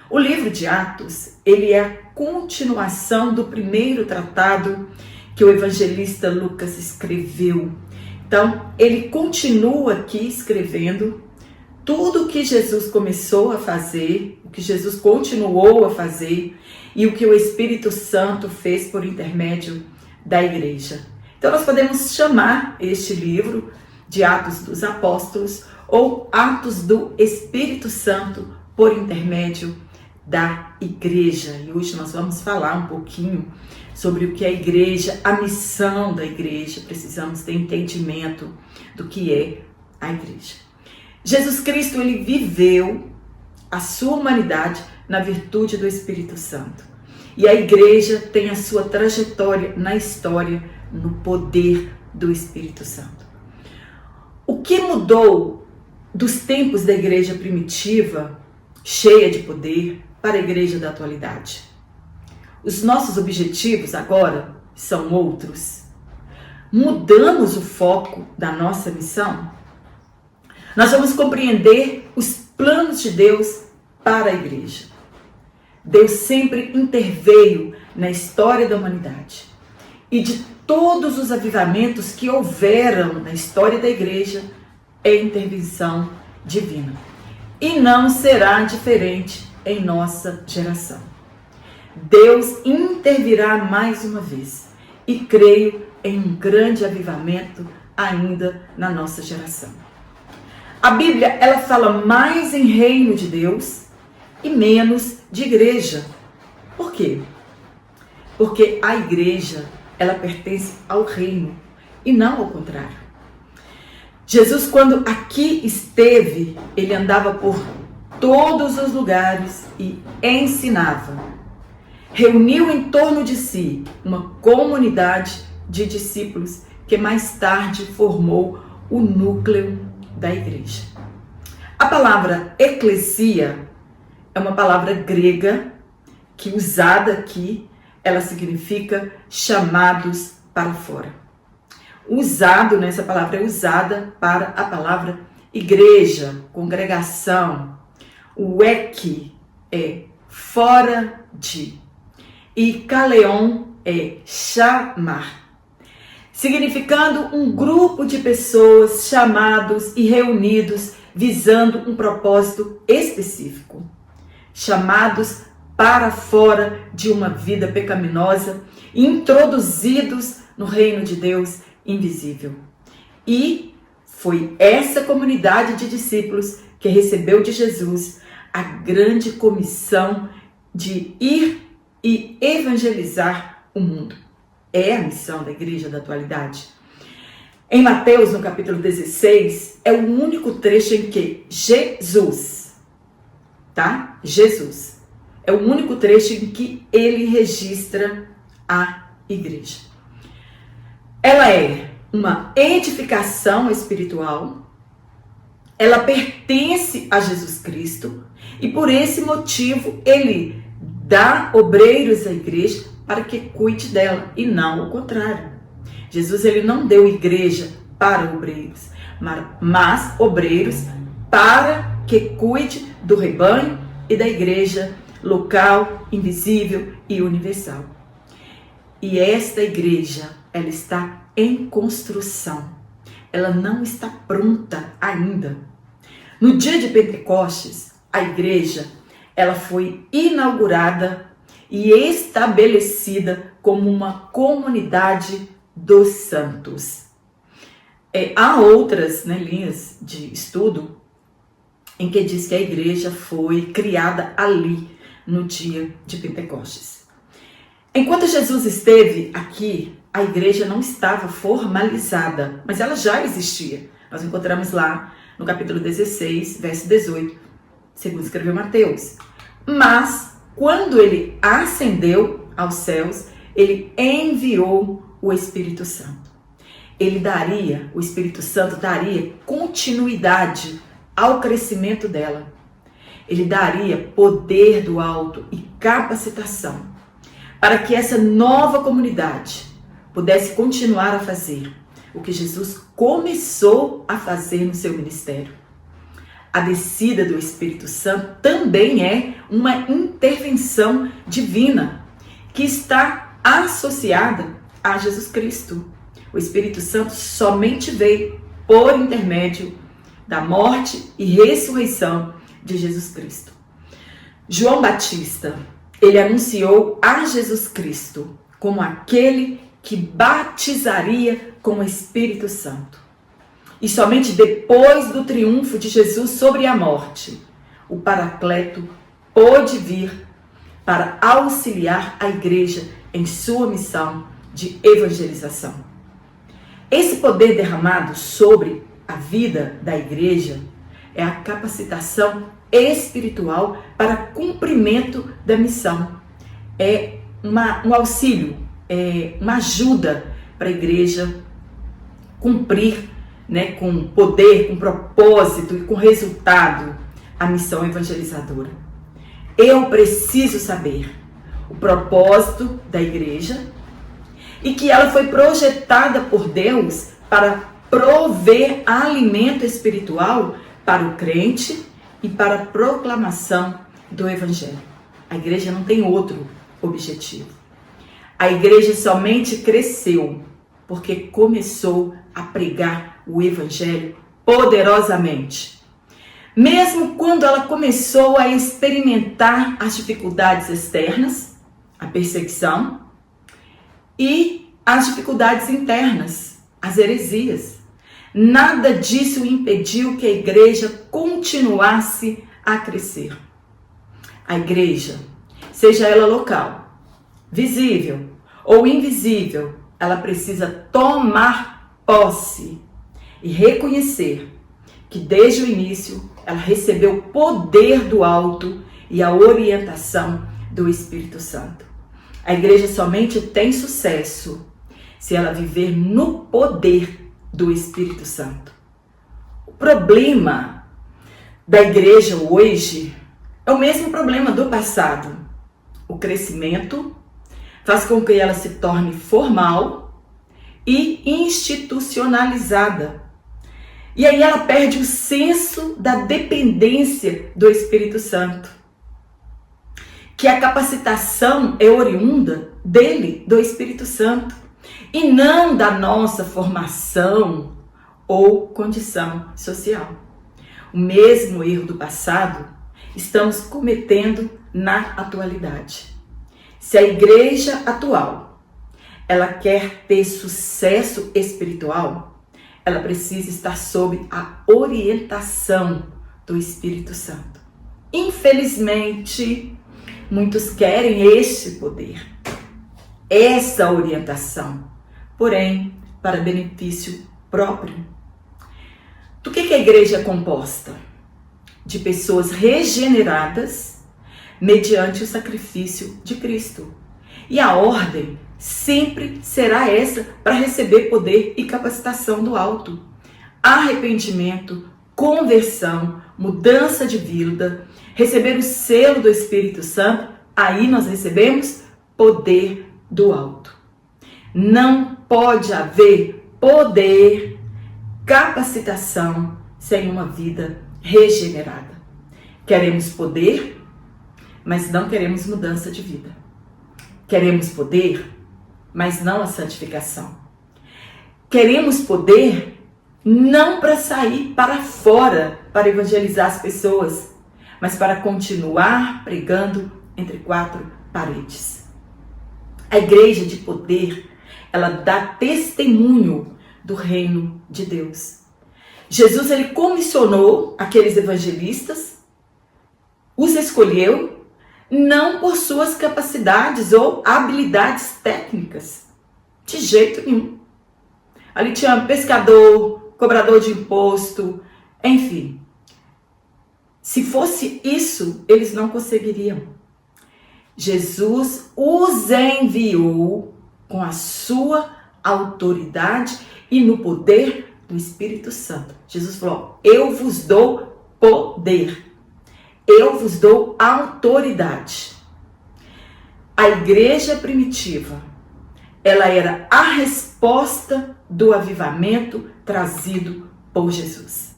O livro de Atos, ele é a continuação do primeiro tratado que o evangelista Lucas escreveu. Então, ele continua aqui escrevendo tudo o que Jesus começou a fazer, o que Jesus continuou a fazer e o que o Espírito Santo fez por intermédio da igreja. Então, nós podemos chamar este livro de Atos dos Apóstolos ou Atos do Espírito Santo por intermédio da igreja. E hoje nós vamos falar um pouquinho sobre o que é a igreja, a missão da igreja. Precisamos ter entendimento do que é a igreja. Jesus Cristo, ele viveu a sua humanidade na virtude do Espírito Santo. E a igreja tem a sua trajetória na história, no poder do Espírito Santo. O que mudou dos tempos da igreja primitiva, cheia de poder, para a igreja da atualidade? Os nossos objetivos agora são outros. Mudamos o foco da nossa missão? Nós vamos compreender os planos de Deus para a igreja. Deus sempre interveio na história da humanidade. E de todos os avivamentos que houveram na história da igreja, é intervenção divina. E não será diferente em nossa geração. Deus intervirá mais uma vez. E creio em um grande avivamento ainda na nossa geração. A Bíblia, ela fala mais em reino de Deus e menos de igreja. Por quê? Porque a igreja, ela pertence ao reino e não ao contrário. Jesus, quando aqui esteve, ele andava por todos os lugares e ensinava. Reuniu em torno de si uma comunidade de discípulos que mais tarde formou o núcleo da igreja. A palavra eclesia é uma palavra grega que, usada aqui, ela significa chamados para fora. Essa palavra é usada para a palavra igreja, congregação. O ek é fora de. E kaleon é chamar, significando um grupo de pessoas chamados e reunidos visando um propósito específico, chamados para fora de uma vida pecaminosa, introduzidos no reino de Deus invisível. E foi essa comunidade de discípulos que recebeu de Jesus a grande comissão de ir e evangelizar o mundo. É a missão da igreja da atualidade. Em Mateus, no capítulo 16, é o único trecho em que Jesus, Jesus, é o único trecho em que ele registra a igreja. Ela é uma edificação espiritual, ela pertence a Jesus Cristo e por esse motivo ele dá obreiros à igreja para que cuide dela e não o contrário. Jesus, ele não deu igreja para obreiros, mas obreiros para que cuide do rebanho e da igreja local, invisível e universal. E esta igreja, ela está em construção. Ela não está pronta ainda. No dia de Pentecostes, a igreja, ela foi inaugurada e estabelecida como uma comunidade dos santos. Há outras linhas de estudo em que diz que a igreja foi criada ali no dia de Pentecostes. Enquanto Jesus esteve aqui, a igreja não estava formalizada, mas ela já existia. Nós encontramos lá no capítulo 16, verso 18, segundo escreveu Mateus. Mas, quando ele ascendeu aos céus, ele enviou o Espírito Santo. O Espírito Santo daria continuidade ao crescimento dela. Ele daria poder do alto e capacitação para que essa nova comunidade pudesse continuar a fazer o que Jesus começou a fazer no seu ministério. A descida do Espírito Santo também é uma intervenção divina que está associada a Jesus Cristo. O Espírito Santo somente veio por intermédio da morte e ressurreição de Jesus Cristo. João Batista, ele anunciou a Jesus Cristo como aquele que batizaria com o Espírito Santo. E somente depois do triunfo de Jesus sobre a morte, o Paracleto pôde vir para auxiliar a igreja em sua missão de evangelização. Esse poder derramado sobre a vida da igreja é a capacitação espiritual para cumprimento da missão. É um auxílio, uma ajuda para a igreja cumprir, com poder, com propósito e com resultado a missão evangelizadora. Eu preciso saber o propósito da igreja e que ela foi projetada por Deus para prover alimento espiritual para o crente e para a proclamação do evangelho. A igreja não tem outro objetivo. A igreja somente cresceu porque começou a pregar o evangelho poderosamente. Mesmo quando ela começou a experimentar as dificuldades externas, a perseguição e as dificuldades internas, as heresias, nada disso impediu que a igreja continuasse a crescer. A igreja, seja ela local, visível ou invisível, ela precisa tomar posse e reconhecer que desde o início ela recebeu o poder do alto e a orientação do Espírito Santo. A igreja somente tem sucesso se ela viver no poder do Espírito Santo. O problema da igreja hoje é o mesmo problema do passado. O crescimento faz com que ela se torne formal e institucionalizada. E aí ela perde o senso da dependência do Espírito Santo. Que a capacitação é oriunda dele, do Espírito Santo, e não da nossa formação ou condição social. O mesmo erro do passado estamos cometendo na atualidade. Se a igreja atual ela quer ter sucesso espiritual, ela precisa estar sob a orientação do Espírito Santo. Infelizmente, muitos querem este poder, essa orientação, porém, para benefício próprio. Do que a igreja é composta? De pessoas regeneradas mediante o sacrifício de Cristo. E a ordem sempre será essa para receber poder e capacitação do alto. Arrependimento, conversão, mudança de vida, receber o selo do Espírito Santo, aí nós recebemos poder do alto. Não pode haver poder, capacitação sem uma vida regenerada. Queremos poder, mas não queremos mudança de vida. Queremos poder, mas não a santificação. Queremos poder não para sair para fora, para evangelizar as pessoas, mas para continuar pregando entre quatro paredes. A igreja de poder, ela dá testemunho do reino de Deus. Jesus, ele comissionou aqueles evangelistas, os escolheu, não por suas capacidades ou habilidades técnicas, de jeito nenhum. Ali tinha pescador, cobrador de imposto, enfim. Se fosse isso, eles não conseguiriam. Jesus os enviou com a sua autoridade e no poder do Espírito Santo. Jesus falou: eu vos dou poder. Eu vos dou autoridade. A igreja primitiva, ela era a resposta do avivamento trazido por Jesus.